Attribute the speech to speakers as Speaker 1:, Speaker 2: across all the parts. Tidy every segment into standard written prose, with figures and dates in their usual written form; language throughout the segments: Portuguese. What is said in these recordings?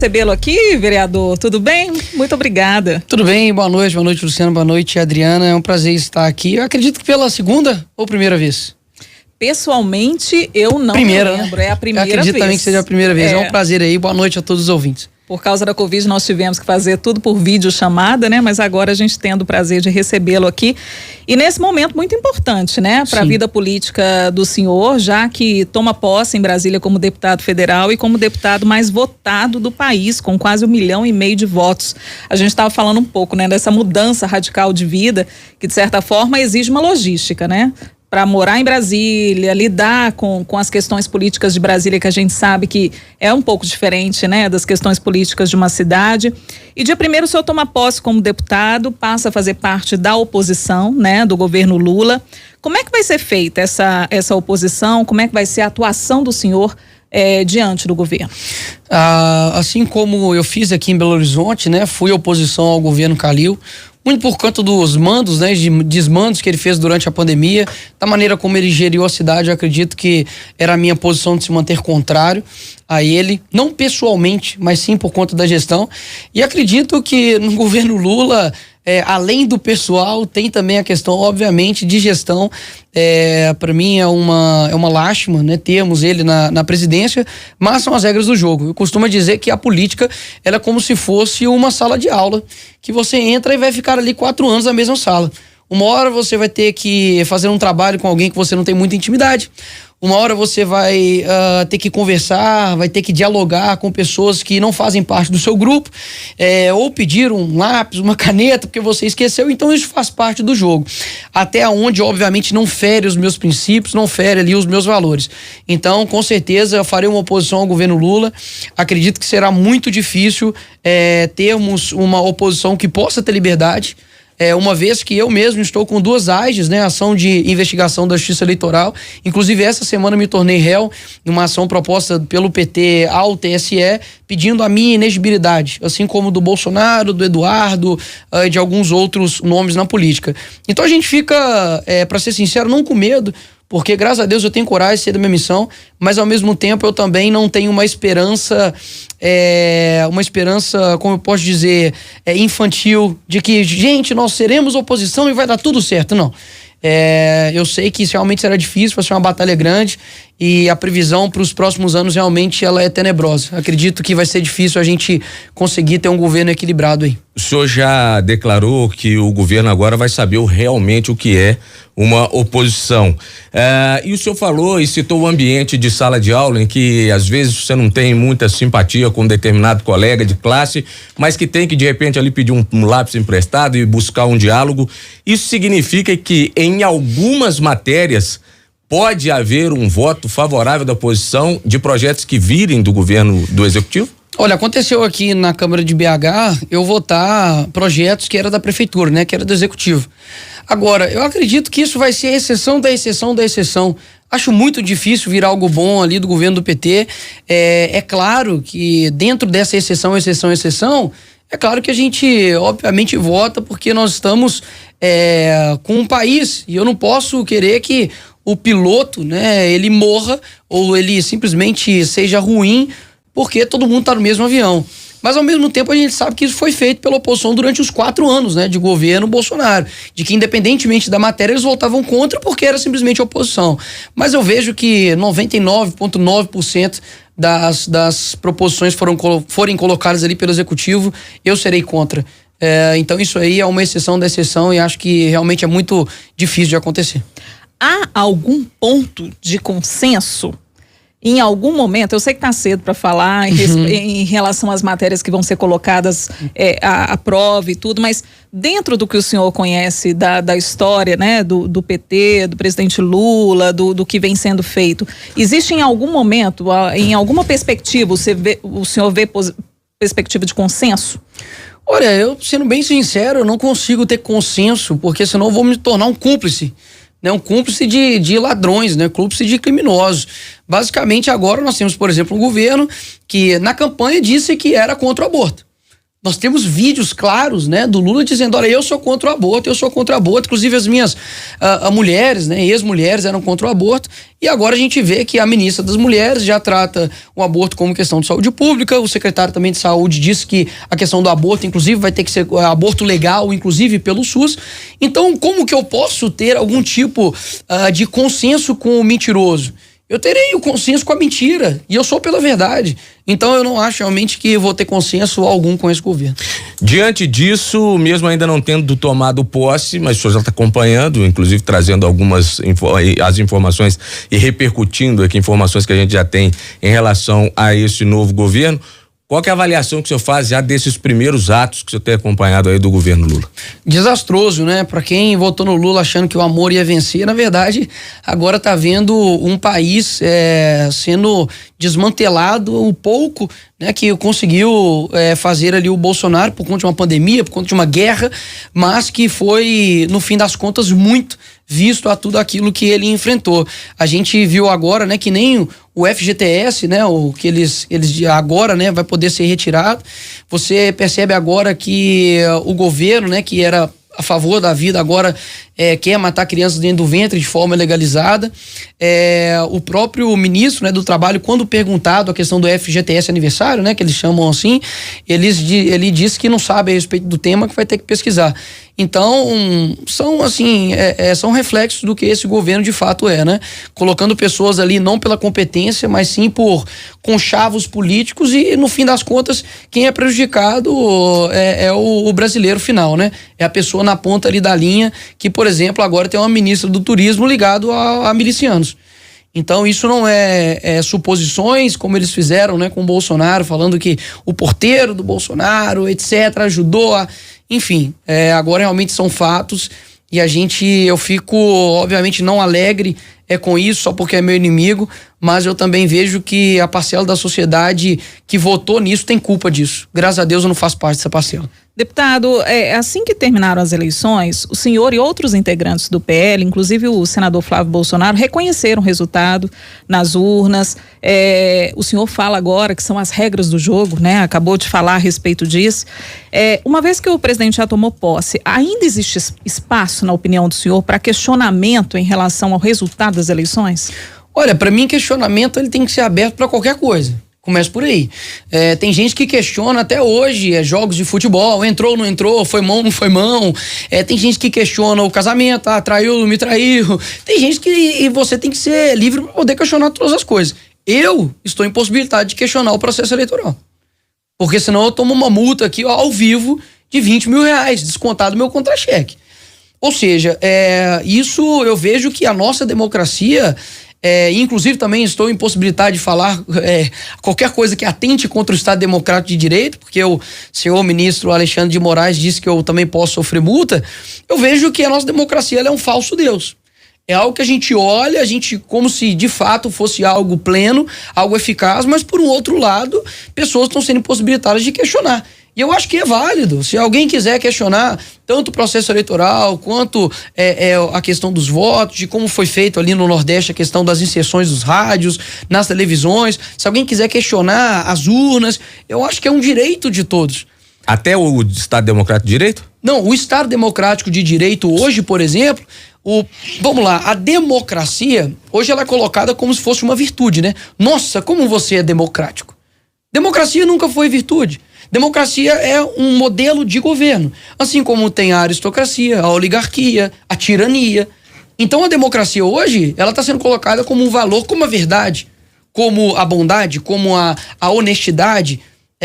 Speaker 1: Recebê-lo aqui, vereador, tudo bem? Muito obrigada.
Speaker 2: Tudo bem, boa noite Luciano, boa noite Adriana, é um prazer estar aqui, eu acredito que pela segunda ou primeira vez?
Speaker 1: Pessoalmente, eu não lembro, né? É a primeira vez.
Speaker 2: Eu acredito também que seja a primeira vez, é um prazer aí, boa noite a todos os ouvintes.
Speaker 1: Por causa da Covid, nós tivemos que fazer tudo por videochamada, né? Mas agora a gente tendo o prazer de recebê-lo aqui. E nesse momento muito importante, né? Para a vida política do senhor, já que toma posse em Brasília como deputado federal e como deputado mais votado do país, com quase 1,5 milhão de votos. A gente estava falando um pouco, né? Dessa mudança radical de vida, que de certa forma exige uma logística, né? Para morar em Brasília, lidar com as questões políticas de Brasília, que a gente sabe que é um pouco diferente, né, das questões políticas de uma cidade. E dia 1º o senhor toma posse como deputado, passa a fazer parte da oposição, né, do governo Lula. Como é que vai ser feita essa oposição? Como é que vai ser a atuação do senhor diante do governo?
Speaker 2: Assim como eu fiz aqui em Belo Horizonte, né, fui oposição ao governo Calil, muito por conta dos mandos, né, de desmandos que ele fez durante a pandemia, da maneira como ele geriu a cidade. Eu acredito que era a minha posição de se manter contrário a ele, não pessoalmente, mas sim por conta da gestão. E acredito que no governo Lula, além do pessoal, tem também a questão, obviamente, de gestão. Para mim é uma lástima, né, termos ele na presidência, mas são as regras do jogo. Eu costumo dizer que a política, ela é como se fosse uma sala de aula, que você entra e vai ficar ali 4 anos na mesma sala. Uma hora você vai ter que fazer um trabalho com alguém que você não tem muita intimidade. Uma hora você vai ter que conversar, vai ter que dialogar com pessoas que não fazem parte do seu grupo, ou pedir um lápis, uma caneta, porque você esqueceu. Então isso faz parte do jogo. Até onde, obviamente, não fere os meus princípios, não fere ali os meus valores. Então, com certeza, eu farei uma oposição ao governo Lula. Acredito que será muito difícil termos uma oposição que possa ter liberdade. Uma vez que eu mesmo estou com 2 AIGs, né, ação de investigação da Justiça Eleitoral. Inclusive, essa semana me tornei réu numa ação proposta pelo PT ao TSE, pedindo a minha inexigibilidade, assim como do Bolsonaro, do Eduardo, de alguns outros nomes na política. Então a gente fica, para ser sincero, não com medo, porque graças a Deus eu tenho coragem de ser da minha missão, mas ao mesmo tempo eu também não tenho uma esperança, como eu posso dizer, infantil, de que, gente, nós seremos oposição e vai dar tudo certo. Não. Eu sei que isso realmente será difícil, vai ser uma batalha grande, e a previsão para os próximos anos realmente ela é tenebrosa. Acredito que vai ser difícil a gente conseguir ter um governo equilibrado aí.
Speaker 3: O senhor já declarou que o governo agora vai saber realmente o que é uma oposição. E o senhor falou e citou o ambiente de sala de aula em que às vezes você não tem muita simpatia com um determinado colega de classe, mas que tem que de repente ali pedir um lápis emprestado e buscar um diálogo. Isso significa que em algumas matérias pode haver um voto favorável da oposição de projetos que virem do governo do executivo?
Speaker 2: Olha, aconteceu aqui na Câmara de BH eu votar projetos que era da prefeitura, né, que era do executivo. Agora, eu acredito que isso vai ser a exceção da exceção da exceção. Acho muito difícil vir algo bom ali do governo do PT. É claro que dentro dessa exceção, é claro que a gente obviamente vota porque nós estamos com um país, e eu não posso querer que o piloto, né, ele morra ou ele simplesmente seja ruim porque todo mundo está no mesmo avião. Mas ao mesmo tempo a gente sabe que isso foi feito pela oposição durante os 4 anos, né, de governo Bolsonaro, de que independentemente da matéria eles votavam contra porque era simplesmente oposição. Mas eu vejo que 99,9% das proposições forem colocadas ali pelo executivo, eu serei contra. Então isso aí é uma exceção da exceção e acho que realmente é muito difícil de acontecer.
Speaker 1: Há algum ponto de consenso? Em algum momento, eu sei que está cedo para falar em relação às matérias que vão ser colocadas à prova e tudo, mas dentro do que o senhor conhece da história, né, do PT, do presidente Lula, do que vem sendo feito, existe em algum momento, em alguma perspectiva, o senhor vê perspectiva de consenso?
Speaker 2: Olha, eu sendo bem sincero, eu não consigo ter consenso, porque senão eu vou me tornar um cúmplice. Né, um cúmplice de ladrões, né, cúmplice de criminosos. Basicamente agora nós temos, por exemplo, um governo que na campanha disse que era contra o aborto. Nós temos vídeos claros, né, do Lula dizendo, olha, eu sou contra o aborto, inclusive as minhas mulheres, né, ex-mulheres eram contra o aborto, e agora a gente vê que a ministra das Mulheres já trata o aborto como questão de saúde pública, o secretário também de saúde disse que a questão do aborto, inclusive, vai ter que ser aborto legal, inclusive pelo SUS. Então, como que eu posso ter algum tipo de consenso com o mentiroso? Eu terei o consenso com a mentira, e eu sou pela verdade. Então eu não acho realmente que vou ter consenso algum com esse governo.
Speaker 3: Diante disso, mesmo ainda não tendo tomado posse, mas o senhor já está acompanhando, inclusive trazendo as informações e repercutindo aqui informações que a gente já tem em relação a esse novo governo. Qual que é a avaliação que o senhor faz já desses primeiros atos que o senhor tem acompanhado aí do governo Lula?
Speaker 2: Desastroso, né? Para quem votou no Lula achando que o amor ia vencer, na verdade, agora tá vendo um país sendo desmantelado, o pouco, né, que conseguiu fazer ali o Bolsonaro por conta de uma pandemia, por conta de uma guerra, mas que foi, no fim das contas, muito visto a tudo aquilo que ele enfrentou. A gente viu agora, né, que nem o FGTS, né, o que eles agora, né, vai poder ser retirado. Você percebe agora que o governo, né, que era a favor da vida, agora quer matar crianças dentro do ventre de forma legalizada. O próprio ministro, né, do Trabalho, quando perguntado a questão do FGTS aniversário, né, que eles chamam assim, ele disse que não sabe a respeito do tema, que vai ter que pesquisar. Então, são reflexos do que esse governo de fato né? Colocando pessoas ali não pela competência, mas sim por conchavos políticos, e no fim das contas, quem é prejudicado é o brasileiro final, né? É a pessoa na ponta ali da linha, que, por exemplo, agora tem uma ministra do turismo ligado a milicianos. Então isso não é suposições, como eles fizeram, né, com o Bolsonaro, falando que o porteiro do Bolsonaro, etc., ajudou a... Enfim, agora realmente são fatos, e eu fico, obviamente, não alegre com isso, só porque é meu inimigo, mas eu também vejo que a parcela da sociedade que votou nisso tem culpa disso. Graças a Deus eu não faço parte dessa parcela.
Speaker 1: Deputado, assim que terminaram as eleições, o senhor e outros integrantes do PL, inclusive o senador Flávio Bolsonaro, reconheceram o resultado nas urnas. O senhor fala agora que são as regras do jogo, né? Acabou de falar a respeito disso. Uma vez que o presidente já tomou posse, ainda existe espaço, na opinião do senhor, para questionamento em relação ao resultado das eleições?
Speaker 2: Olha, para mim, questionamento ele tem que ser aberto para qualquer coisa. Começa por aí. Tem gente que questiona até hoje jogos de futebol, entrou, não entrou, foi mão, não foi mão. Tem gente que questiona o casamento, traiu, não me traiu. Tem gente que você tem que ser livre para poder questionar todas as coisas. Eu estou impossibilitado de questionar o processo eleitoral. Porque senão eu tomo uma multa aqui ao vivo de R$20 mil, descontado do meu contra-cheque. Ou seja, isso eu vejo que a nossa democracia... inclusive também estou impossibilitado de falar qualquer coisa que atente contra o Estado Democrático de Direito, porque o senhor ministro Alexandre de Moraes disse que eu também posso sofrer multa. Eu vejo que a nossa democracia ela é um falso Deus. É algo que a gente olha, como se de fato fosse algo pleno, algo eficaz, mas por um outro lado, pessoas estão sendo impossibilitadas de questionar. E eu acho que é válido. Se alguém quiser questionar tanto o processo eleitoral quanto a questão dos votos, de como foi feito ali no Nordeste a questão das inserções dos rádios, nas televisões, se alguém quiser questionar as urnas, eu acho que é um direito de todos.
Speaker 3: Até o Estado Democrático de Direito?
Speaker 2: Não, o Estado Democrático de Direito hoje, por exemplo, vamos lá, a democracia, hoje ela é colocada como se fosse uma virtude, né? Nossa, como você é democrático. Democracia nunca foi virtude. Democracia é um modelo de governo, assim como tem a aristocracia, a oligarquia, a tirania. Então a democracia hoje, ela está sendo colocada como um valor, como a verdade, como a bondade, como a honestidade,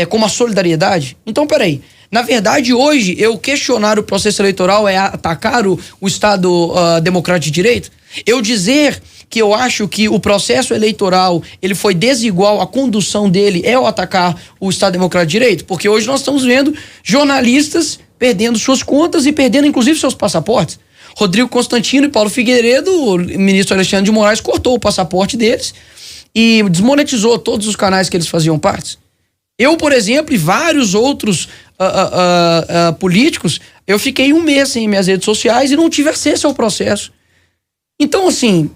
Speaker 2: como a solidariedade. Então, peraí, na verdade hoje eu questionar o processo eleitoral é atacar o Estado Democrático de Direito? Eu dizer que eu acho que o processo eleitoral ele foi desigual, a condução dele é o atacar o Estado Democrático de Direito? Porque hoje nós estamos vendo jornalistas perdendo suas contas e perdendo inclusive seus passaportes. Rodrigo Constantino e Paulo Figueiredo, o ministro Alexandre de Moraes cortou o passaporte deles e desmonetizou todos os canais que eles faziam parte. Eu, por exemplo, e vários outros políticos, eu fiquei um mês sem minhas redes sociais e não tive acesso ao processo. Então, assim,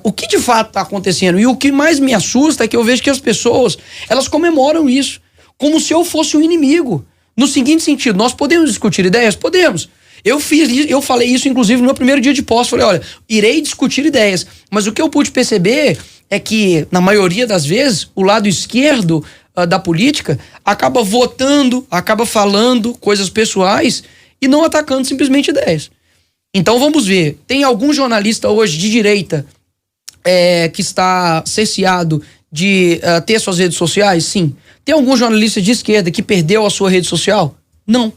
Speaker 2: o que de fato está acontecendo e o que mais me assusta é que eu vejo que as pessoas, elas comemoram isso como se eu fosse um inimigo. No seguinte sentido, nós podemos discutir ideias? Podemos. Eu falei isso, inclusive, no meu primeiro dia de posse. Falei, olha, irei discutir ideias. Mas o que eu pude perceber é que, na maioria das vezes, o lado esquerdo da política acaba votando, acaba falando coisas pessoais e não atacando simplesmente ideias. Então, vamos ver. Tem algum jornalista hoje de direita que está cerceado de ter suas redes sociais? Sim. Tem algum jornalista de esquerda que perdeu a sua rede social? Não.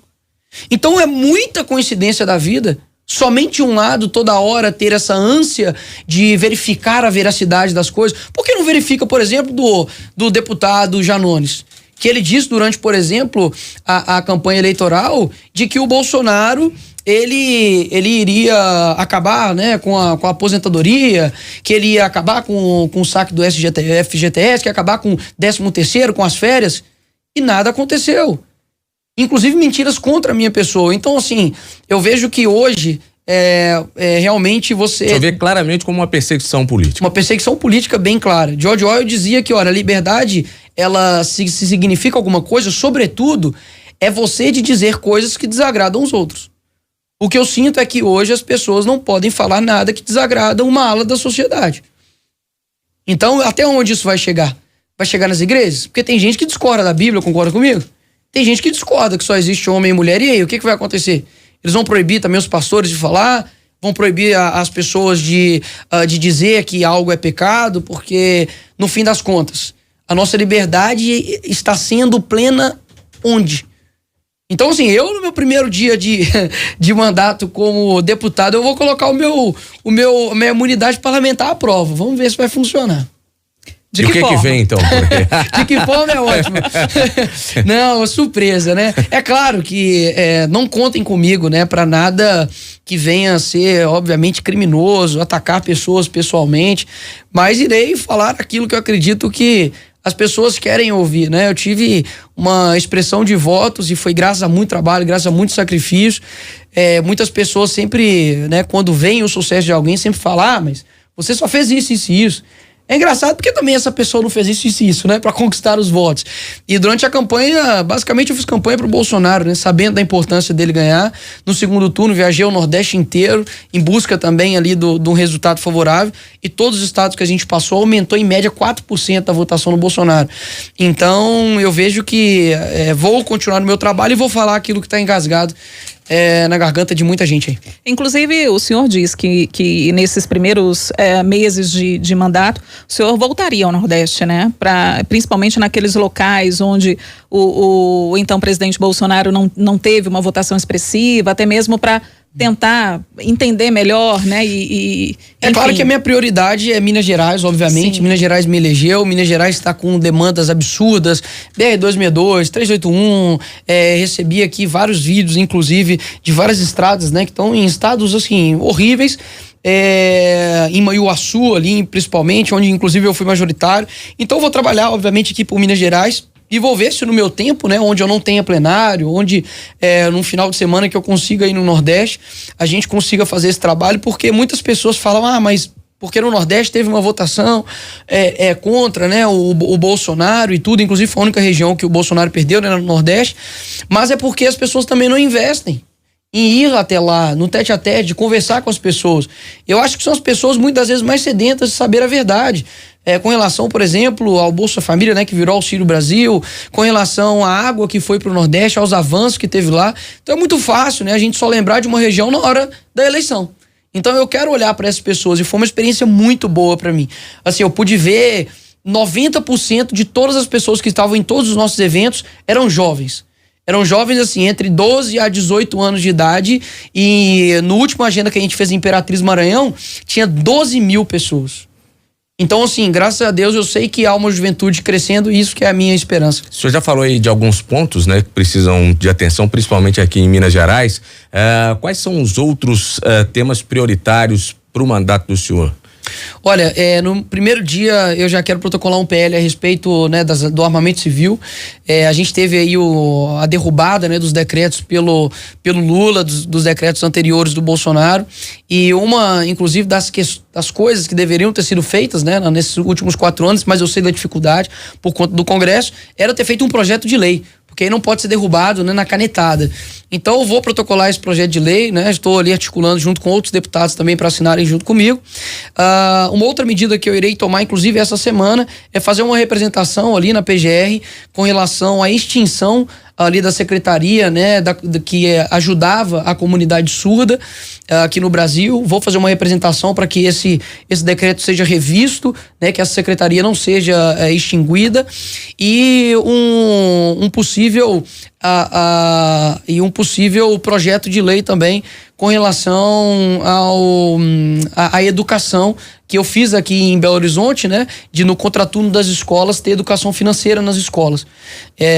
Speaker 2: Então é muita coincidência da vida somente um lado toda hora ter essa ânsia de verificar a veracidade das coisas. Por que não verifica, por exemplo, do deputado Janones? Que ele disse durante, por exemplo, a campanha eleitoral de que o Bolsonaro ele iria acabar, né, com a aposentadoria, que ele ia acabar com o saque do FGTS, que ia acabar com o 13º, com as férias, e nada aconteceu. Inclusive mentiras contra a minha pessoa. Então, assim, eu vejo que hoje realmente você...
Speaker 3: Você vê claramente como uma perseguição política.
Speaker 2: Uma perseguição política bem clara. George Orwell dizia que, olha, a liberdade, ela se significa alguma coisa, sobretudo, é você de dizer coisas que desagradam os outros. O que eu sinto é que hoje as pessoas não podem falar nada que desagrada uma ala da sociedade. Então, até onde isso vai chegar? Vai chegar nas igrejas? Porque tem gente que discorda da Bíblia, concorda comigo? Tem gente que discorda que só existe homem e mulher. E aí, o que vai acontecer? Eles vão proibir também os pastores de falar? Vão proibir as pessoas de dizer que algo é pecado? Porque, no fim das contas, a nossa liberdade está sendo plena onde? Então, assim, eu no meu primeiro dia de mandato como deputado, eu vou colocar minha imunidade parlamentar à prova. Vamos ver se vai funcionar.
Speaker 3: De que forma? Que vem, então?
Speaker 2: De que forma é ótimo. Não, surpresa, né? É claro que não contem comigo, né? Pra nada que venha a ser, obviamente, criminoso, atacar pessoas pessoalmente, mas irei falar aquilo que eu acredito que as pessoas querem ouvir, né? Eu tive uma expressão de votos e foi graças a muito trabalho, graças a muito sacrifício. Muitas pessoas sempre, né, quando vem o sucesso de alguém, sempre falam, mas você só fez isso, isso e isso. É engraçado porque também essa pessoa não fez isso e isso, né? Pra conquistar os votos. E durante a campanha, basicamente eu fiz campanha pro Bolsonaro, né? Sabendo da importância dele ganhar. No segundo turno, viajei o Nordeste inteiro, em busca também ali de um resultado favorável. E todos os estados que a gente passou, aumentou em média 4% a votação no Bolsonaro. Então, eu vejo que vou continuar no meu trabalho e vou falar aquilo que tá engasgado na garganta de muita gente aí.
Speaker 1: Inclusive, o senhor diz que nesses primeiros meses de mandato, o senhor voltaria ao Nordeste, né? Principalmente naqueles locais onde o então presidente Bolsonaro não teve uma votação expressiva, até mesmo para tentar entender melhor, né?
Speaker 2: Claro que a minha prioridade é Minas Gerais, obviamente. Sim. Minas Gerais me elegeu, Minas Gerais está com demandas absurdas, BR-262, 381, recebi aqui vários vídeos, inclusive, de várias estradas, né? Que estão em estados, assim, horríveis. Em Manhuaçu ali, principalmente, onde inclusive eu fui majoritário. Então eu vou trabalhar, obviamente, aqui por Minas Gerais. E vou ver se no meu tempo, né, onde eu não tenha plenário, onde no final de semana que eu consiga ir no Nordeste, a gente consiga fazer esse trabalho, porque muitas pessoas falam, mas porque no Nordeste teve uma votação contra, né, o Bolsonaro e tudo, inclusive foi a única região que o Bolsonaro perdeu, né, no Nordeste, mas é porque as pessoas também não investem em ir até lá, no tete-a-tete, de conversar com as pessoas. Eu acho que são as pessoas muitas vezes mais sedentas de saber a verdade. Com relação, por exemplo, ao Bolsa Família, né, que virou Auxílio Brasil, com relação à água que foi pro Nordeste, aos avanços que teve lá. Então é muito fácil, né, a gente só lembrar de uma região na hora da eleição. Então eu quero olhar para essas pessoas e foi uma experiência muito boa para mim. Assim, eu pude ver 90% de todas as pessoas que estavam em todos os nossos eventos eram jovens. Eram jovens, assim, entre 12 a 18 anos de idade, e no último agenda que a gente fez em Imperatriz Maranhão, tinha 12 mil pessoas. Então, assim, graças a Deus eu sei que há uma juventude crescendo e isso que é a minha esperança.
Speaker 3: O senhor já falou aí de alguns pontos, né, que precisam de atenção, principalmente aqui em Minas Gerais. Quais são os outros temas prioritários para o mandato do senhor?
Speaker 2: Olha, no primeiro dia eu já quero protocolar um PL a respeito, né, do armamento civil. A gente teve aí a derrubada, né, dos decretos pelo Lula, dos decretos anteriores do Bolsonaro, e inclusive das coisas que deveriam ter sido feitas, né, nesses últimos 4 anos, mas eu sei da dificuldade por conta do Congresso, era ter feito um projeto de lei. porque aí não pode ser derrubado, né, na canetada. Então eu vou protocolar esse projeto de lei, né? Estou ali articulando junto com outros deputados também para assinarem junto comigo. Uma outra medida que eu irei tomar, inclusive essa semana, é fazer uma representação ali na PGR com relação à extinção ali da secretaria, né, que ajudava a comunidade surda aqui no Brasil. Vou fazer uma representação para que esse decreto seja revisto, né, que essa secretaria não seja extinguida, e um possível projeto de lei também com relação à educação, que eu fiz aqui em Belo Horizonte, né, de no contraturno das escolas ter educação financeira nas escolas,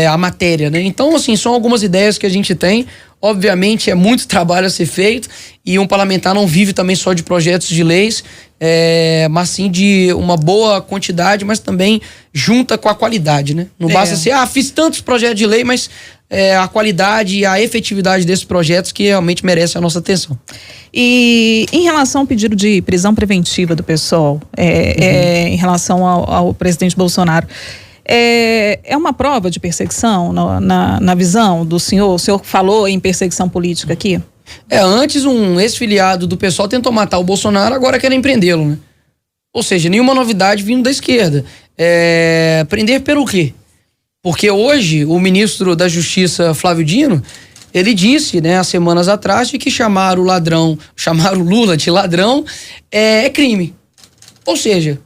Speaker 2: a matéria, né? Então, assim, são algumas ideias que a gente tem. Obviamente é muito trabalho a ser feito, e um parlamentar não vive também só de projetos de leis, mas sim de uma boa quantidade, mas também junta com a qualidade, né? Não basta ser, fiz tantos projetos de lei, mas a qualidade e a efetividade desses projetos que realmente merecem a nossa atenção.
Speaker 1: E em relação ao pedido de prisão preventiva do PSOL, em relação ao presidente Bolsonaro, é uma prova de perseguição na visão do senhor? O senhor falou em perseguição política aqui?
Speaker 2: Antes um ex-filiado do PSOL tentou matar o Bolsonaro, agora querem prendê-lo, né? Ou seja, nenhuma novidade vindo da esquerda. Prender pelo quê? Porque hoje o ministro da Justiça, Flávio Dino, ele disse, né, há semanas atrás, de que chamar o Lula de ladrão é crime. Ou seja,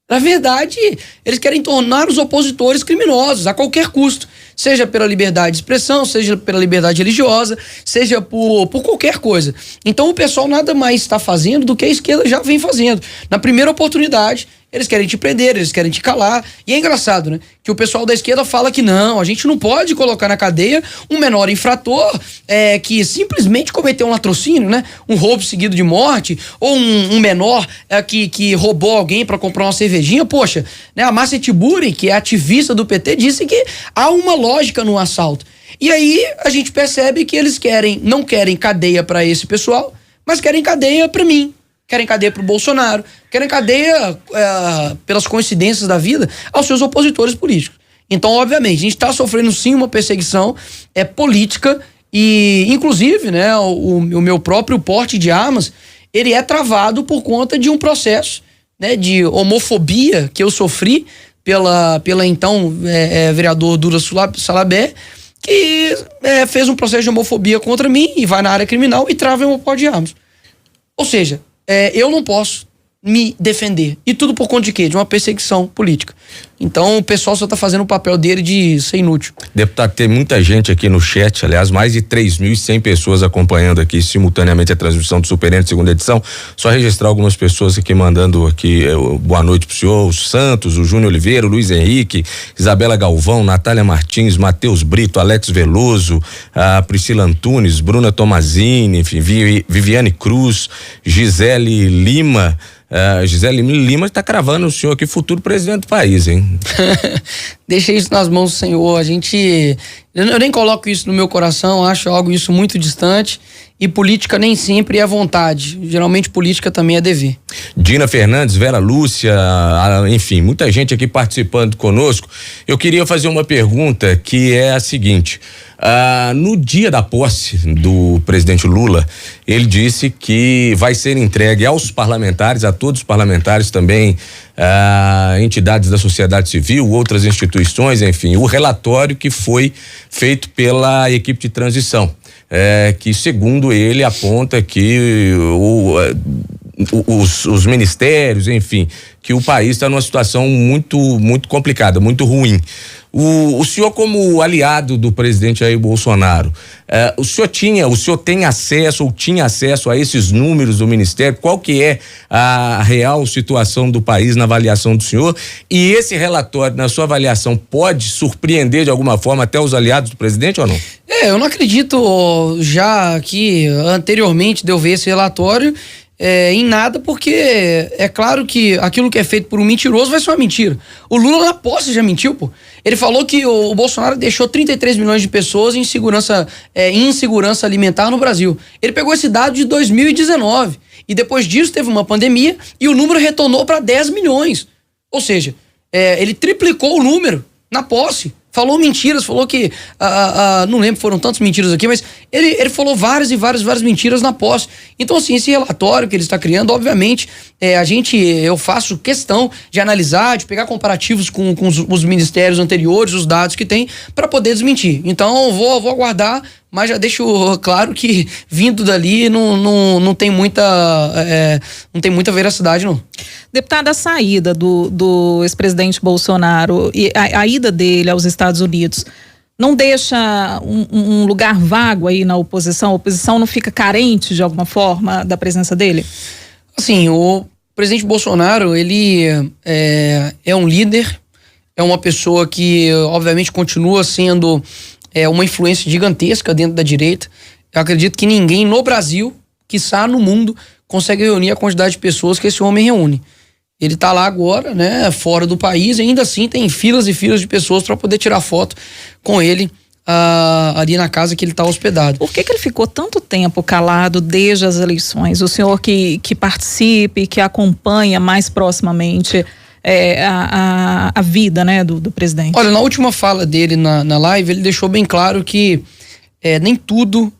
Speaker 2: na verdade, eles querem tornar os opositores criminosos a qualquer custo, seja pela liberdade de expressão, seja pela liberdade religiosa, seja por qualquer coisa. Então o pessoal nada mais está fazendo do que a esquerda já vem fazendo. Na primeira oportunidade, eles querem te prender, eles querem te calar. E é engraçado, né? Que o pessoal da esquerda fala que não, a gente não pode colocar na cadeia um menor infrator que simplesmente cometeu um latrocínio, né? Um roubo seguido de morte, ou um menor que roubou alguém para comprar uma cervejinha. Poxa, né? A Márcia Tiburi, que é ativista do PT, disse que há uma lógica no assalto. E aí a gente percebe que eles não querem cadeia para esse pessoal, mas querem cadeia para mim. Querem cadeia pro Bolsonaro, querem cadeia pelas coincidências da vida aos seus opositores políticos. Então, obviamente, a gente está sofrendo sim uma perseguição política, e inclusive, né, o meu próprio porte de armas, ele é travado por conta de um processo, né, de homofobia que eu sofri pela então vereador Dura Salabé, que fez um processo de homofobia contra mim e vai na área criminal e trava o meu porte de armas. Ou seja, eu não posso me defender. E tudo por conta de quê? De uma perseguição política. Então o pessoal só tá fazendo o papel dele de ser inútil.
Speaker 3: Deputado, tem muita gente aqui no chat, aliás, mais de 3.100 pessoas acompanhando aqui simultaneamente a transmissão do Super N segunda edição. Só registrar algumas pessoas aqui mandando aqui boa noite pro senhor: o Santos, o Júnior Oliveira, o Luiz Henrique, Isabela Galvão, Natália Martins, Matheus Brito, Alex Veloso, a Priscila Antunes, Bruna Tomazini, enfim, Viviane Cruz, Gisele Lima. Gisele Lima está cravando o senhor aqui futuro presidente do país, hein?
Speaker 2: Deixa isso nas mãos do senhor. Eu nem coloco isso no meu coração, acho algo isso muito distante, e política nem sempre é vontade, geralmente política também é dever.
Speaker 3: Dina Fernandes, Vera Lúcia, enfim, muita gente aqui participando conosco. Eu queria fazer uma pergunta que é a seguinte: no dia da posse do presidente Lula, ele disse que vai ser entregue aos parlamentares, a todos os parlamentares também, entidades da sociedade civil, outras instituições, enfim, o relatório que foi feito pela equipe de transição, que segundo ele aponta que os ministérios, enfim, que o país está numa situação muito, muito complicada, muito ruim. O senhor, como aliado do presidente Jair Bolsonaro, o senhor tem acesso ou tinha acesso a esses números do ministério? Qual que é a real situação do país na avaliação do senhor? E esse relatório, na sua avaliação, pode surpreender de alguma forma até os aliados do presidente ou não?
Speaker 2: Eu não acredito, já que anteriormente de eu ver esse relatório, em nada, porque é claro que aquilo que é feito por um mentiroso vai ser uma mentira. O Lula na posse já mentiu, pô. Ele falou que o Bolsonaro deixou 33 milhões de pessoas em insegurança alimentar no Brasil. Ele pegou esse dado de 2019 e depois disso teve uma pandemia e o número retornou para 10 milhões. Ou seja, ele triplicou o número na posse. Falou mentiras, falou que, não lembro, foram tantas mentiras aqui, mas ele falou várias mentiras na posse. Então, assim, esse relatório que ele está criando, obviamente, eu faço questão de analisar, de pegar comparativos com os ministérios anteriores, os dados que tem, para poder desmentir. Então, vou aguardar, mas já deixo claro que vindo dali não tem muita veracidade, não.
Speaker 1: Deputada, a saída do ex-presidente Bolsonaro e a ida dele aos Estados Unidos não deixa um lugar vago aí na oposição? A oposição não fica carente de alguma forma da presença dele?
Speaker 2: Assim, o presidente Bolsonaro, ele é um líder, é uma pessoa que obviamente continua sendo uma influência gigantesca dentro da direita. Eu acredito que ninguém no Brasil, quiçá no mundo, consegue reunir a quantidade de pessoas que esse homem reúne. Ele tá lá agora, né, fora do país, e ainda assim tem filas e filas de pessoas para poder tirar foto com ele ali na casa que ele tá hospedado.
Speaker 1: Por que ele ficou tanto tempo calado desde as eleições? O senhor que participe, que acompanha mais proximamente a vida, né, do presidente.
Speaker 2: Olha, na última fala dele na live, ele deixou bem claro que nem tudo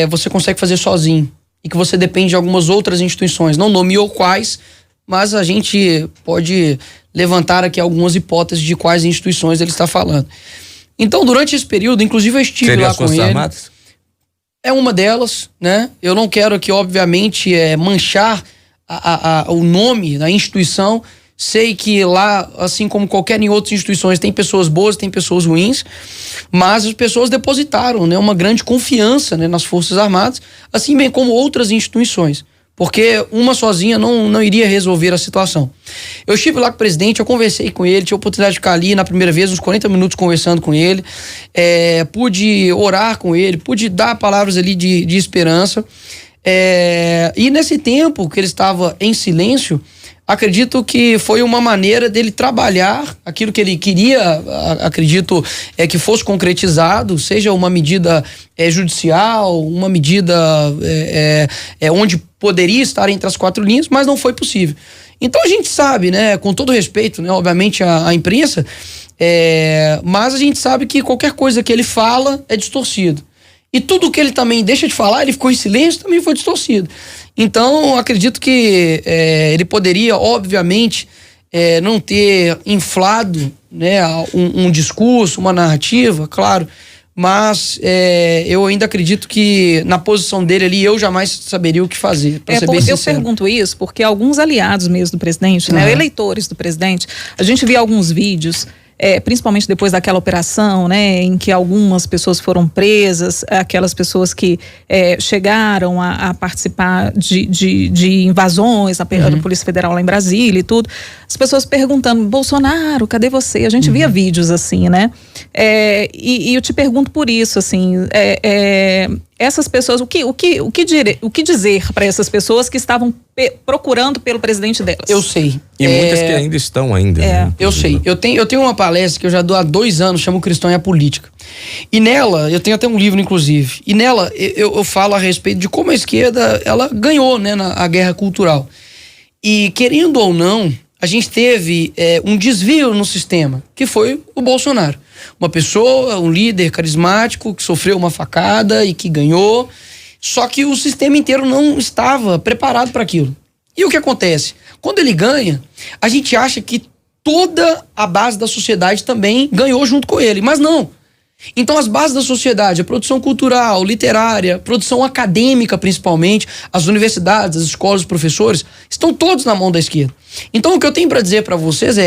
Speaker 2: você consegue fazer sozinho e que você depende de algumas outras instituições. Não nomeou quais, mas a gente pode levantar aqui algumas hipóteses de quais instituições ele está falando. Então, durante esse período, inclusive eu estive lá com ele. Armadas? É uma delas, né? Eu não quero aqui, obviamente, manchar o nome da instituição. Sei que lá, assim como qualquer em outras instituições, tem pessoas boas, tem pessoas ruins, mas as pessoas depositaram, né, uma grande confiança, né, nas Forças Armadas, assim bem como outras instituições, porque uma sozinha não iria resolver a situação. Eu estive lá com o presidente, eu conversei com ele, tive a oportunidade de ficar ali na primeira vez, uns 40 minutos conversando com ele, pude orar com ele, pude dar palavras ali de esperança, e nesse tempo que ele estava em silêncio, acredito que foi uma maneira dele trabalhar aquilo que ele queria, acredito que fosse concretizado, seja uma medida judicial, uma medida onde poderia estar entre as quatro linhas, mas não foi possível. Então a gente sabe, né, com todo respeito, né, obviamente à imprensa, mas a gente sabe que qualquer coisa que ele fala é distorcido. E tudo que ele também deixa de falar, ele ficou em silêncio, também foi distorcido. Então, acredito que ele poderia, obviamente, não ter inflado, né, um discurso, uma narrativa, claro, mas eu ainda acredito que na posição dele ali eu jamais saberia o que fazer, pra ser bem sincero.
Speaker 1: Eu pergunto isso porque alguns aliados mesmo do presidente, né, eleitores do presidente, a gente via alguns vídeos, principalmente depois daquela operação, né, em que algumas pessoas foram presas, aquelas pessoas que chegaram a participar de invasões da Polícia Federal lá em Brasília e tudo, as pessoas perguntando: Bolsonaro, cadê você? A gente via vídeos assim, né? E eu te pergunto por isso, assim, essas pessoas, o que dizer para essas pessoas que estavam procurando pelo presidente delas?
Speaker 2: Eu sei.
Speaker 3: E muitas que ainda estão ainda. Né?
Speaker 2: Eu sei. Eu tenho uma palestra que eu já dou há 2 anos, chama O Cristão e a Política. E nela, eu tenho até um livro, inclusive, e nela eu falo a respeito de como a esquerda, ela ganhou, né, a guerra cultural. E querendo ou não, a gente teve um desvio no sistema, que foi o Bolsonaro. Uma pessoa, um líder carismático que sofreu uma facada e que ganhou, só que o sistema inteiro não estava preparado para aquilo. E o que acontece? Quando ele ganha, a gente acha que toda a base da sociedade também ganhou junto com ele, mas não. Então as bases da sociedade, a produção cultural, literária, produção acadêmica principalmente, as universidades, as escolas, os professores, estão todos na mão da esquerda. Então o que eu tenho para dizer para vocês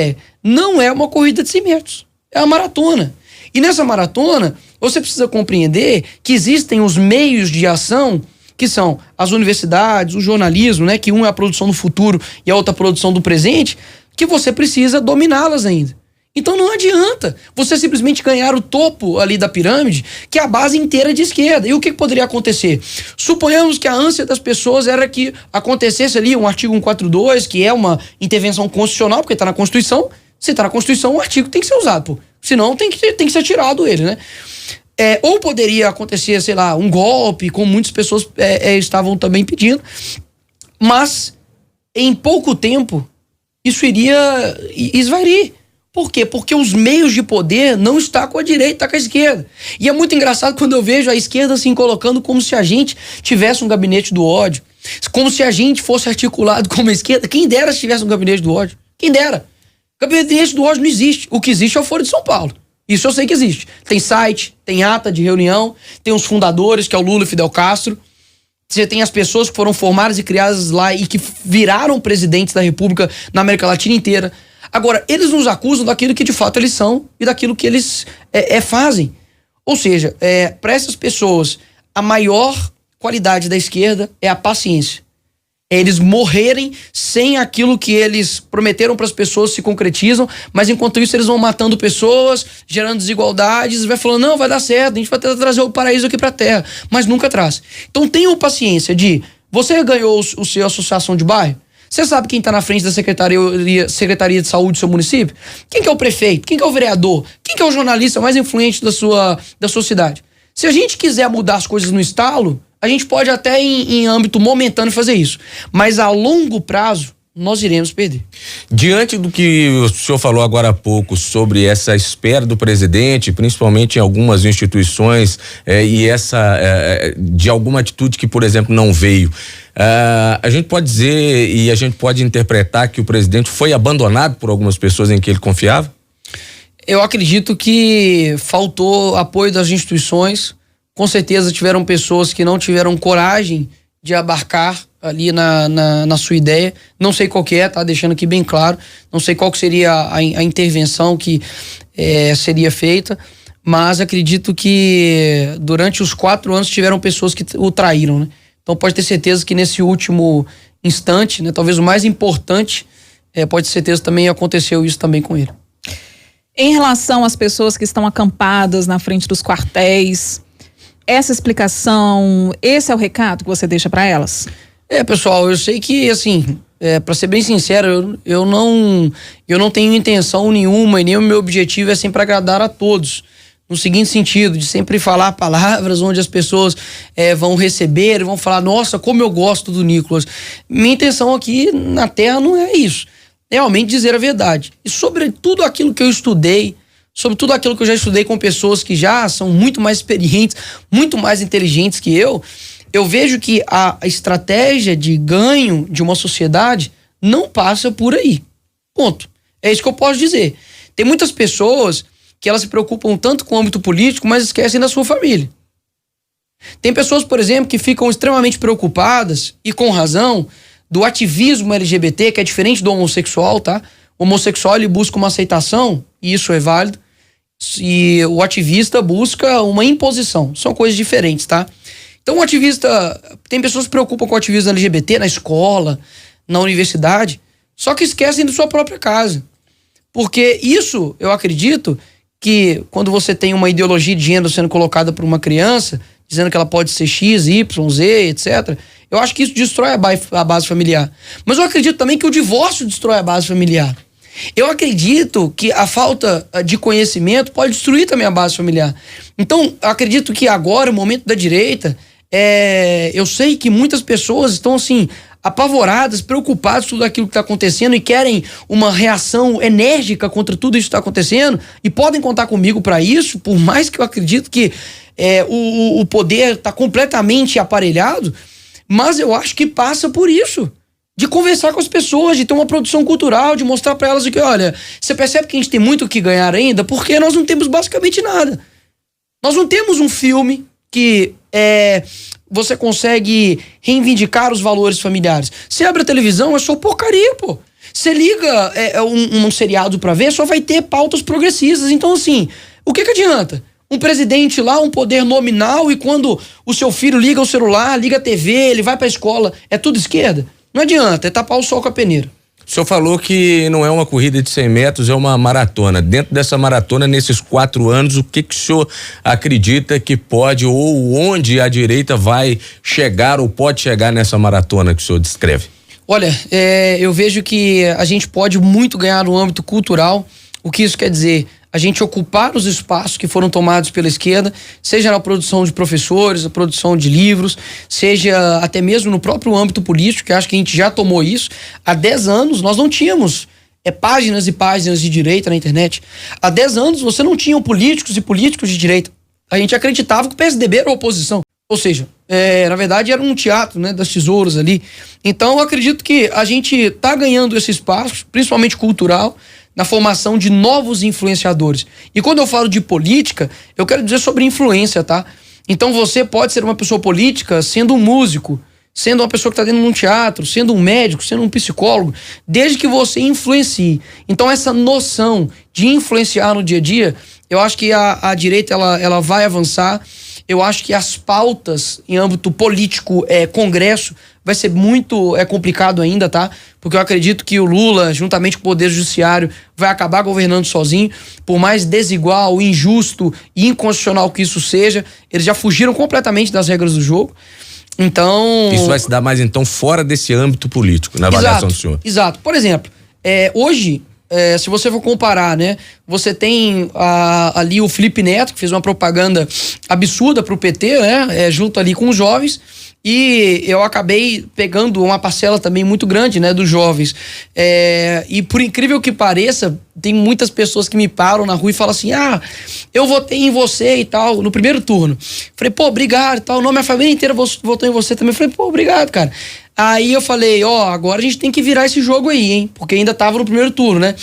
Speaker 2: não é uma corrida de 100 metros, é uma maratona. E nessa maratona, você precisa compreender que existem os meios de ação, que são as universidades, o jornalismo, né, que um é a produção do futuro e a outra a produção do presente, que você precisa dominá-las ainda. Então não adianta você simplesmente ganhar o topo ali da pirâmide, que é a base inteira de esquerda. E o que poderia acontecer? Suponhamos que a ânsia das pessoas era que acontecesse ali um artigo 142, que é uma intervenção constitucional, porque está na Constituição. Se está na Constituição, o artigo tem que ser usado, pô. Senão tem que ser tirado ele, né? Ou poderia acontecer, sei lá, um golpe, como muitas pessoas estavam também pedindo. Mas, em pouco tempo, isso iria esvair. Por quê? Porque os meios de poder não estão com a direita, está com a esquerda. E é muito engraçado quando eu vejo a esquerda assim colocando como se a gente tivesse um gabinete do ódio. Como se a gente fosse articulado como a esquerda. Quem dera se tivesse um gabinete do ódio. Quem dera. Gabinete do ódio não existe. O que existe é o Foro de São Paulo. Isso eu sei que existe. Tem site, tem ata de reunião, tem os fundadores, que é o Lula e Fidel Castro. Você tem as pessoas que foram formadas e criadas lá e que viraram presidentes da República na América Latina inteira. Agora, eles nos acusam daquilo que de fato eles são e daquilo que eles fazem. Ou seja, para essas pessoas, a maior qualidade da esquerda é a paciência. É eles morrerem sem aquilo que eles prometeram para as pessoas se concretizam, mas enquanto isso eles vão matando pessoas, gerando desigualdades, vai falando, não, vai dar certo, a gente vai tentar trazer o paraíso aqui para a terra, mas nunca traz. Então tenham paciência de, você ganhou o seu associação de bairro? Você sabe quem está na frente da Secretaria de Saúde do seu município? Quem que é o prefeito? Quem que é o vereador? Quem que é o jornalista mais influente da sua cidade? Se a gente quiser mudar as coisas no estalo, a gente pode até em âmbito momentâneo fazer isso. Mas a longo prazo, nós iremos perder.
Speaker 3: Diante do que o senhor falou agora há pouco sobre essa espera do presidente, principalmente em algumas instituições, e essa de alguma atitude que, por exemplo, não veio, a gente pode dizer e a gente pode interpretar que o presidente foi abandonado por algumas pessoas em que ele confiava?
Speaker 2: Eu acredito que faltou apoio das instituições. Com certeza tiveram pessoas que não tiveram coragem de abarcar ali na sua ideia. Não sei qual que é, tá deixando aqui bem claro. Não sei qual que seria a intervenção que seria feita, mas acredito que durante os 4 anos tiveram pessoas que o traíram, né? Então pode ter certeza que nesse último instante, né, talvez o mais importante, pode ter certeza também aconteceu isso também com ele.
Speaker 1: Em relação às pessoas que estão acampadas na frente dos quartéis, essa explicação, esse é o recado que você deixa para elas?
Speaker 2: Pessoal, eu sei que, assim, para ser bem sincero, eu não tenho intenção nenhuma e nem o meu objetivo é sempre agradar a todos. No seguinte sentido, de sempre falar palavras onde as pessoas vão receber, vão falar, nossa, como eu gosto do Nicolas. Minha intenção aqui na Terra não é isso. Realmente dizer a verdade. E sobre tudo aquilo que eu estudei, sobre tudo aquilo que eu já estudei com pessoas que já são muito mais experientes, muito mais inteligentes que eu vejo que a estratégia de ganho de uma sociedade não passa por aí. Ponto. É isso que eu posso dizer. Tem muitas pessoas que elas se preocupam tanto com o âmbito político, mas esquecem da sua família. Tem pessoas, por exemplo, que ficam extremamente preocupadas, e com razão, do ativismo LGBT, que é diferente do homossexual, tá? O homossexual, ele busca uma aceitação, e isso é válido, e o ativista busca uma imposição. São coisas diferentes, tá? Então o ativista, tem pessoas que se preocupam com o ativismo LGBT na escola, na universidade, só que esquecem da sua própria casa. Porque isso, eu acredito, que quando você tem uma ideologia de gênero sendo colocada por uma criança, dizendo que ela pode ser X, Y, Z, etc., eu acho que isso destrói a base familiar. Mas eu acredito também que o divórcio destrói a base familiar. Eu acredito que a falta de conhecimento pode destruir também a base familiar. Então, eu acredito que agora, o momento da direita, eu sei que muitas pessoas estão assim, apavoradas, preocupadas com tudo aquilo que está acontecendo e querem uma reação enérgica contra tudo isso que está acontecendo, e podem contar comigo para isso, por mais que eu acredito que o poder está completamente aparelhado, mas eu acho que passa por isso, de conversar com as pessoas, de ter uma produção cultural, de mostrar para elas que, olha, você percebe que a gente tem muito o que ganhar ainda, porque nós não temos basicamente nada. Nós não temos um filme que você consegue reivindicar os valores familiares. Você abre a televisão, é só porcaria, pô. Você liga um seriado pra ver, só vai ter pautas progressistas. Então, assim, o que adianta? Um presidente lá, um poder nominal, e quando o seu filho liga o celular, liga a TV, ele vai pra escola, é tudo esquerda? Não adianta, é tapar o sol com a peneira.
Speaker 3: O senhor falou que não é uma corrida de 100 metros, é uma maratona. Dentro dessa maratona, nesses 4 anos, o que o senhor acredita que pode, ou onde a direita vai chegar ou pode chegar nessa maratona que o senhor descreve?
Speaker 2: Olha, eu vejo que a gente pode muito ganhar no âmbito cultural. O que isso quer dizer? A gente ocupar os espaços que foram tomados pela esquerda, seja na produção de professores, na produção de livros, seja até mesmo no próprio âmbito político, que acho que a gente já tomou isso. Há 10 anos nós não tínhamos páginas e páginas de direita na internet. Há 10 anos você não tinha políticos e políticos de direita. A gente acreditava que o PSDB era oposição. Ou seja, na verdade era um teatro, né, das tesouras ali. Então eu acredito que a gente tá ganhando esse espaço, principalmente cultural, na formação de novos influenciadores. E quando eu falo de política, eu quero dizer sobre influência, tá? Então você pode ser uma pessoa política sendo um músico, sendo uma pessoa que está dentro de um teatro, sendo um médico, sendo um psicólogo, desde que você influencie. Então essa noção de influenciar no dia a dia, eu acho que a direita ela vai avançar. Eu acho que as pautas em âmbito político, Congresso, vai ser muito complicado ainda, tá? Porque eu acredito que o Lula, juntamente com o Poder Judiciário, vai acabar governando sozinho. Por mais desigual, injusto e inconstitucional que isso seja, eles já fugiram completamente das regras do jogo. Então...
Speaker 3: Isso vai se dar mais, então, fora desse âmbito político, na avaliação do senhor.
Speaker 2: Exato. Por exemplo, hoje... se você for comparar, né? Você tem ali o Felipe Neto, que fez uma propaganda absurda pro PT, né? Junto ali com os jovens. E eu acabei pegando uma parcela também muito grande, né? Dos jovens. E por incrível que pareça, tem muitas pessoas que me param na rua e falam assim: eu votei em você e tal, no primeiro turno. Falei, pô, obrigado e tal. Não, minha família inteira votou em você também. Falei, pô, obrigado, cara. Aí eu falei, agora a gente tem que virar esse jogo aí, hein? Porque ainda tava no primeiro turno, né?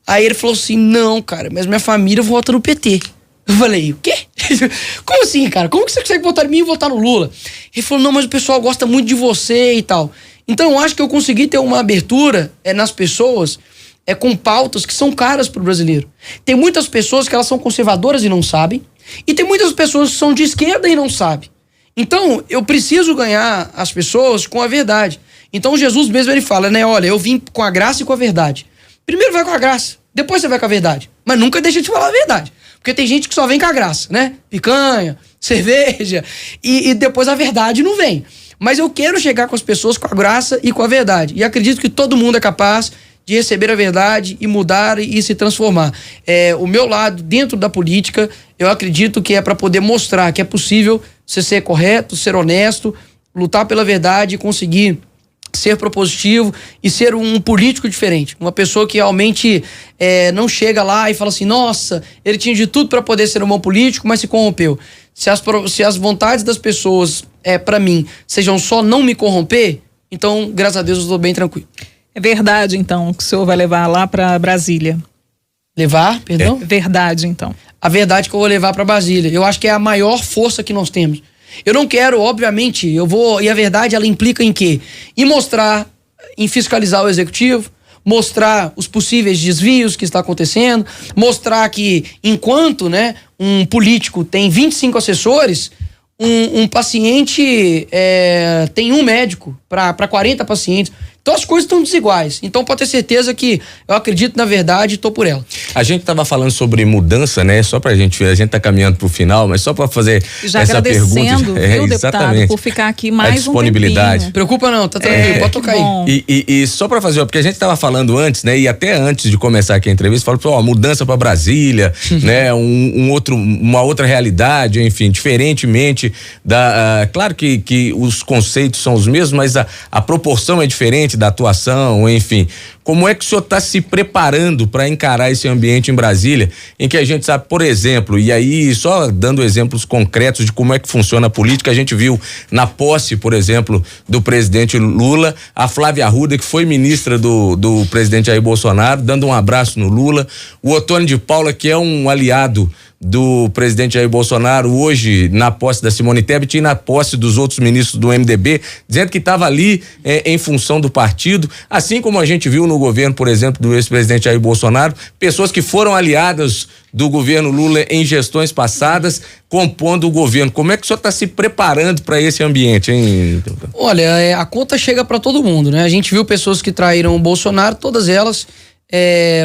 Speaker 2: Aí ele falou assim, não, cara, mas minha família vota no PT. Eu falei, o quê? Como assim, cara? Como que você consegue votar em mim e votar no Lula? Ele falou, não, mas o pessoal gosta muito de você e tal. Então eu acho que eu consegui ter uma abertura nas pessoas com pautas que são caras pro brasileiro. Tem muitas pessoas que elas são conservadoras e não sabem. E tem muitas pessoas que são de esquerda e não sabem. Então, eu preciso ganhar as pessoas com a verdade. Então, Jesus mesmo, ele fala, né? Olha, eu vim com a graça e com a verdade. Primeiro vai com a graça, depois você vai com a verdade. Mas nunca deixa de falar a verdade. Porque tem gente que só vem com a graça, né? Picanha, cerveja, e depois a verdade não vem. Mas eu quero chegar com as pessoas com a graça e com a verdade. E acredito que todo mundo é capaz de receber a verdade e mudar e se transformar. O meu lado, dentro da política, eu acredito que é para poder mostrar que é possível você ser correto, ser honesto, lutar pela verdade e conseguir ser propositivo e ser um político diferente. Uma pessoa que realmente não chega lá e fala assim, nossa, ele tinha de tudo para poder ser um bom político, mas se corrompeu. Se as vontades das pessoas, para mim, sejam só não me corromper, então, graças a Deus, eu estou bem tranquilo.
Speaker 1: É verdade, então, que o senhor vai levar lá para Brasília?
Speaker 2: Levar, perdão?
Speaker 1: Verdade, então.
Speaker 2: A verdade que eu vou levar para Brasília. Eu acho que é a maior força que nós temos. Eu não quero, obviamente, e a verdade ela implica em quê? Em mostrar, em fiscalizar o executivo, mostrar os possíveis desvios que está acontecendo, mostrar que enquanto, né, um político tem 25 assessores, um paciente tem um médico para 40 pacientes. Então as coisas estão desiguais. Então pode ter certeza que eu acredito na verdade e tô por ela.
Speaker 3: A gente estava falando sobre mudança, né? Só pra gente ver, a gente tá caminhando pro final, mas só para fazer
Speaker 1: já
Speaker 3: essa pergunta.
Speaker 1: Viu, deputado, por ficar aqui mais
Speaker 3: a disponibilidade.
Speaker 1: Um
Speaker 2: Preocupa não, tá tranquilo, pode tocar aí.
Speaker 3: E só para fazer, porque a gente estava falando antes, né? E até antes de começar aqui a entrevista, falou, mudança para Brasília, né? Uma outra realidade, enfim, diferentemente claro que os conceitos são os mesmos, mas a proporção é diferente da atuação, enfim. Como é que o senhor está se preparando para encarar esse ambiente em Brasília, em que a gente sabe, por exemplo, e aí só dando exemplos concretos de como é que funciona a política, a gente viu na posse, por exemplo, do presidente Lula, a Flávia Arruda, que foi ministra do presidente Jair Bolsonaro, dando um abraço no Lula, o Ottônio de Paula, que é um aliado do presidente Jair Bolsonaro, hoje na posse da Simone Tebet e na posse dos outros ministros do MDB, dizendo que estava ali em função do partido, assim como a gente viu no governo, por exemplo, do ex-presidente Jair Bolsonaro, pessoas que foram aliadas do governo Lula em gestões passadas, compondo o governo. Como é que o senhor está se preparando para esse ambiente, hein?
Speaker 2: Olha, a conta chega para todo mundo, né? A gente viu pessoas que traíram o Bolsonaro, todas elas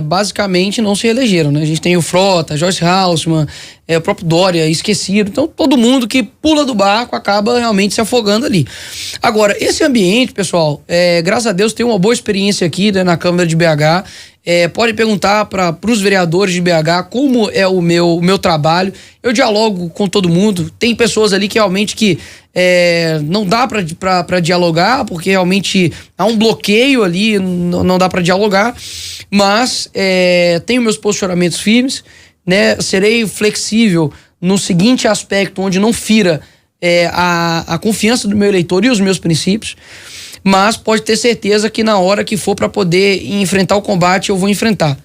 Speaker 2: basicamente não se elegeram, né? A gente tem o Frota, Joyce Haussmann, o próprio Dória esquecido. Então todo mundo que pula do barco acaba realmente se afogando ali. Agora, esse ambiente, pessoal, graças a Deus tem uma boa experiência aqui, né, na Câmara de BH. Pode perguntar para os vereadores de BH como é o meu trabalho. Eu dialogo com todo mundo. Tem pessoas ali que realmente não dá para dialogar, porque realmente há um bloqueio ali, não dá para dialogar. Mas tenho meus posicionamentos firmes, né? Serei flexível no seguinte aspecto, onde não fira a confiança do meu eleitor e os meus princípios. Mas pode ter certeza que na hora que for para poder enfrentar o combate, eu vou enfrentar.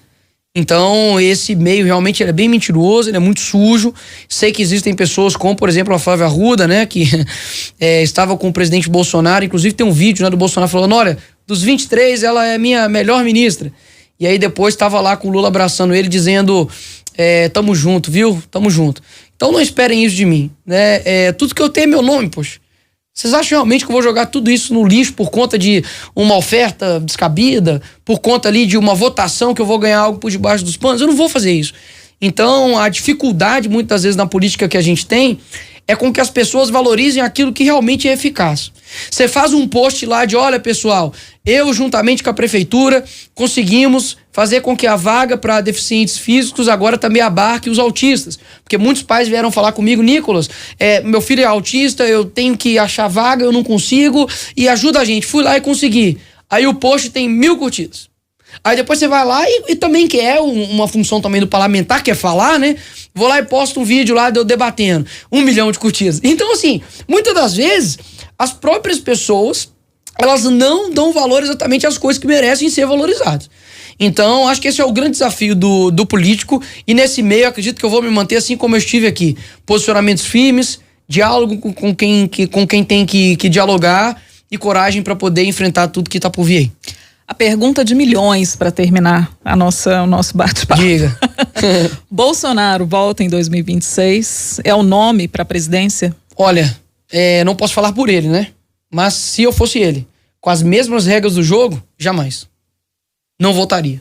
Speaker 2: Então, esse meio realmente ele é bem mentiroso, ele é muito sujo. Sei que existem pessoas como, por exemplo, a Flávia Arruda, né, que estava com o presidente Bolsonaro. Inclusive tem um vídeo, né, do Bolsonaro falando, olha, dos 23 ela é minha melhor ministra. E aí depois estava lá com o Lula abraçando ele, dizendo, tamo junto, viu? Tamo junto. Então não esperem isso de mim, né? Tudo que eu tenho é meu nome, poxa. Vocês acham realmente que eu vou jogar tudo isso no lixo por conta de uma oferta descabida, por conta ali de uma votação que eu vou ganhar algo por debaixo dos panos? Eu não vou fazer isso. Então, a dificuldade muitas vezes na política que a gente tem é com que as pessoas valorizem aquilo que realmente é eficaz. Você faz um post lá de, olha pessoal, eu juntamente com a prefeitura conseguimos fazer com que a vaga para deficientes físicos agora também abarque os autistas. Porque muitos pais vieram falar comigo, Nicolas, meu filho é autista, eu tenho que achar vaga, eu não consigo, e ajuda a gente. Fui lá e consegui. Aí o post tem 1000 curtidas. Aí depois você vai lá e também que é uma função também do parlamentar, que é falar, né? Vou lá e posto um vídeo lá de eu debatendo. 1 milhão de curtidas. Então, assim, muitas das vezes, as próprias pessoas, elas não dão valor exatamente às coisas que merecem ser valorizadas. Então, acho que esse é o grande desafio do político. E nesse meio, acredito que eu vou me manter assim como eu estive aqui. Posicionamentos firmes, diálogo com quem tem que dialogar e coragem para poder enfrentar tudo que tá por vir aí.
Speaker 1: A pergunta de milhões para terminar o nosso bate-papo.
Speaker 2: Diga.
Speaker 1: Bolsonaro volta em 2026. É o nome para a presidência?
Speaker 2: Olha, não posso falar por ele, né? Mas se eu fosse ele, com as mesmas regras do jogo, jamais. Não votaria.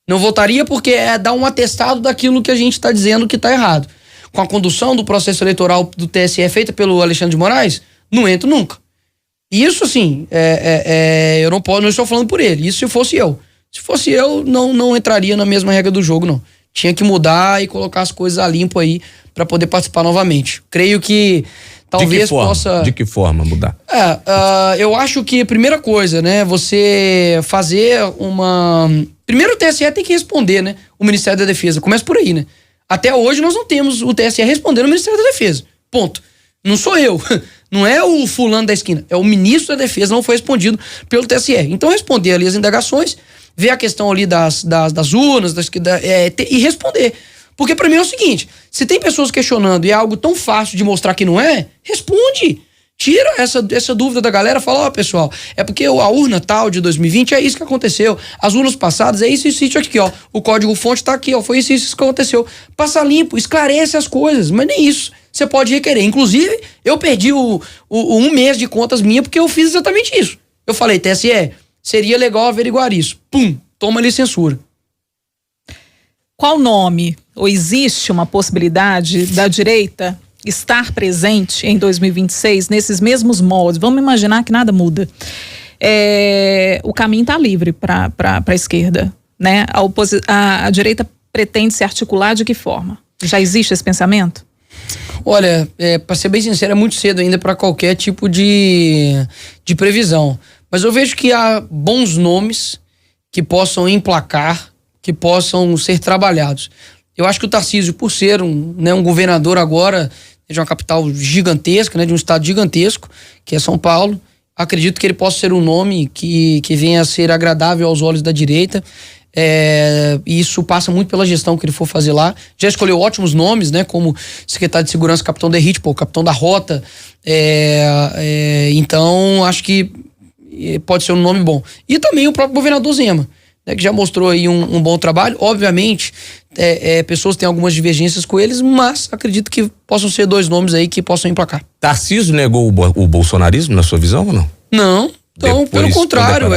Speaker 2: Não votaria porque dar um atestado daquilo que a gente está dizendo que está errado. Com a condução do processo eleitoral do TSE feita pelo Alexandre de Moraes, não entro nunca. Isso, assim, eu não estou falando por ele. Isso se fosse eu. Se fosse eu, não entraria na mesma regra do jogo, não. Tinha que mudar e colocar as coisas a limpo aí para poder participar novamente. Creio que talvez possa...
Speaker 3: De que forma mudar?
Speaker 2: Eu acho que, primeira coisa, né, você fazer uma... Primeiro o TSE tem que responder, né, o Ministério da Defesa. Começa por aí, né. Até hoje nós não temos o TSE respondendo o Ministério da Defesa. Ponto. Não sou eu. Não é o fulano da esquina, é o ministro da Defesa, não foi respondido pelo TSE. Então responder ali as indagações, ver a questão ali das urnas, e responder. Porque pra mim é o seguinte, se tem pessoas questionando e é algo tão fácil de mostrar que não é, responde. Tira essa dúvida da galera, fala, pessoal, é porque a urna tal de 2020 é isso que aconteceu. As urnas passadas é isso aqui, ó. O código fonte tá aqui, ó. Foi isso que aconteceu. Passa limpo, esclarece as coisas, mas nem isso você pode requerer. Inclusive, eu perdi um mês de contas minha porque eu fiz exatamente isso. Eu falei, TSE, seria legal averiguar isso. Pum, toma ali censura.
Speaker 1: Qual nome, ou existe uma possibilidade da direita estar presente em 2026 nesses mesmos moldes? Vamos imaginar que nada muda. O caminho está livre para a esquerda, né? A direita pretende se articular de que forma? Já existe esse pensamento?
Speaker 2: Olha, para ser bem sincero, é muito cedo ainda para qualquer tipo de previsão. Mas eu vejo que há bons nomes que possam emplacar, que possam ser trabalhados. Eu acho que o Tarcísio, por ser um governador agora de uma capital gigantesca, né, de um estado gigantesco, que é São Paulo, acredito que ele possa ser um nome que venha a ser agradável aos olhos da direita. E isso passa muito pela gestão que ele for fazer lá. Já escolheu ótimos nomes, né, como secretário de segurança, capitão Derrite, capitão da Rota. Então acho que pode ser um nome bom. E também o próprio governador Zema, né, que já mostrou aí um bom trabalho. Obviamente pessoas têm algumas divergências com eles, mas acredito que possam ser dois nomes aí que possam emplacar.
Speaker 3: Tarcísio negou o bolsonarismo na sua visão ou não?
Speaker 2: Então, pelo contrário,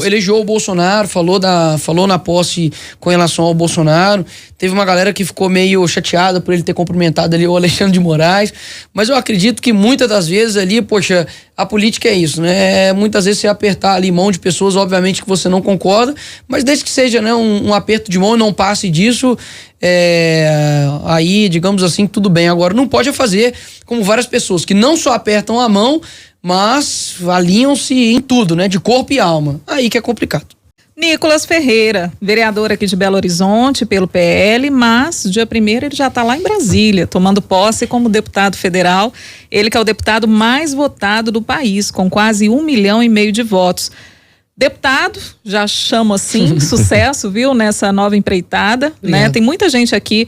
Speaker 2: elogiou o Bolsonaro, falou na posse com relação ao Bolsonaro. Teve uma galera que ficou meio chateada por ele ter cumprimentado ali o Alexandre de Moraes, mas eu acredito que muitas das vezes ali, poxa, a política é isso, né? Muitas vezes você apertar ali mão de pessoas, obviamente que você não concorda, mas desde que seja, né, um aperto de mão e não passe disso, aí, digamos assim, tudo bem. Agora, não pode fazer como várias pessoas que não só apertam a mão, mas alinham-se em tudo, né? De corpo e alma. Aí que é complicado.
Speaker 1: Nicolas Ferreira, vereador aqui de Belo Horizonte pelo PL, mas dia 1º ele já está lá em Brasília, tomando posse como deputado federal. Ele que é o deputado mais votado do país, com quase 1,5 milhão de votos. Deputado, já chamo assim, sucesso, viu, nessa nova empreitada, né? Tem muita gente aqui,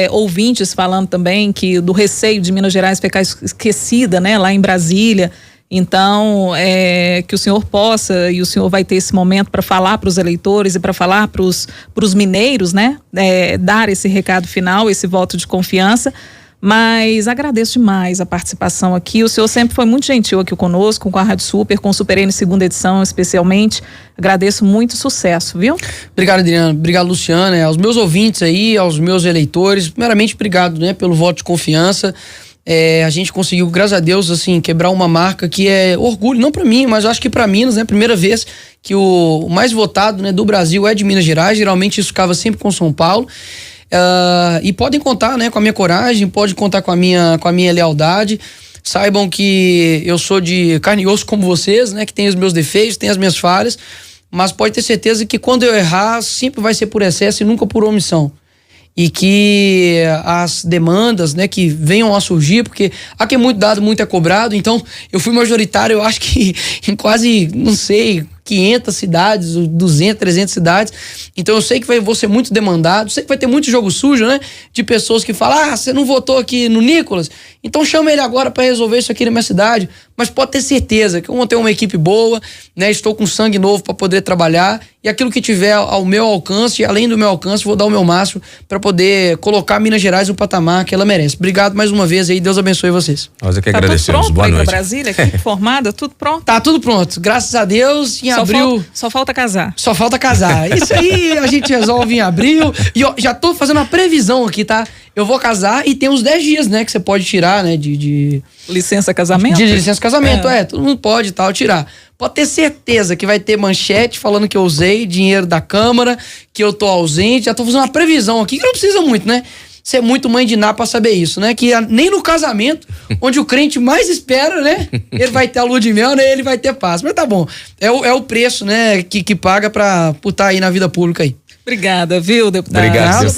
Speaker 1: ouvintes falando também que do receio de Minas Gerais ficar esquecida, né, lá em Brasília. Então, que o senhor possa, e o senhor vai ter esse momento para falar para os eleitores e para falar para os mineiros, né, dar esse recado final, esse voto de confiança. Mas agradeço demais a participação aqui. O senhor sempre foi muito gentil aqui conosco, com a Rádio Super, com o Super N segunda edição especialmente. Agradeço muito, sucesso, viu?
Speaker 2: Obrigado, Adriano. Obrigado, Luciana. Aos meus ouvintes aí, aos meus eleitores, primeiramente, obrigado, né, pelo voto de confiança. A gente conseguiu, graças a Deus, assim, quebrar uma marca que é orgulho, não para mim, mas eu acho que para Minas, né? Primeira vez que o mais votado, né, do Brasil é de Minas Gerais. Geralmente isso ficava sempre com São Paulo. E podem contar, né, com a minha coragem, podem contar com a minha lealdade. Saibam que eu sou de carne e osso como vocês, né, que tem os meus defeitos, tem as minhas falhas, mas pode ter certeza que quando eu errar, sempre vai ser por excesso e nunca por omissão. E que as demandas, né, que venham a surgir, porque aqui é muito dado, muito é cobrado. Então eu fui majoritário, eu acho que em quase, não sei, 500 cidades, 200, 300 cidades. Então eu sei que vou ser muito demandado, sei que vai ter muito jogo sujo, né? De pessoas que falam, você não votou aqui no Nicolas? Então chama ele agora para resolver isso aqui na minha cidade. Mas pode ter certeza que eu vou ter uma equipe boa, né? Estou com sangue novo para poder trabalhar, e aquilo que tiver ao meu alcance, além do meu alcance, vou dar o meu máximo para poder colocar Minas Gerais no patamar que ela merece. Obrigado mais uma vez aí, Deus abençoe vocês.
Speaker 3: Nós é que agradecemos.
Speaker 1: Tudo pronto. Boa noite. Brasília, equipe formada, tudo pronto?
Speaker 2: Tá tudo pronto, graças a Deus. Em abril.
Speaker 1: Só falta casar.
Speaker 2: Só falta casar. Isso aí a gente resolve em abril. E ó, já tô fazendo uma previsão aqui, tá? Eu vou casar e tem uns 10 dias, né? Que você pode tirar, né? De
Speaker 1: licença casamento?
Speaker 2: De licença casamento, todo mundo pode e tal, tirar. Pode ter certeza que vai ter manchete falando que eu usei dinheiro da Câmara, que eu tô ausente. Já tô fazendo uma previsão aqui, que não precisa muito, né? Ser muito mãe de Ná pra saber isso, né? Que nem no casamento, onde o crente mais espera, né? Ele vai ter a lua de mel, né? Ele vai ter paz. Mas tá bom. É o preço, né? Que paga por estar aí na vida pública aí.
Speaker 1: Obrigada, viu, deputado?
Speaker 3: Obrigado.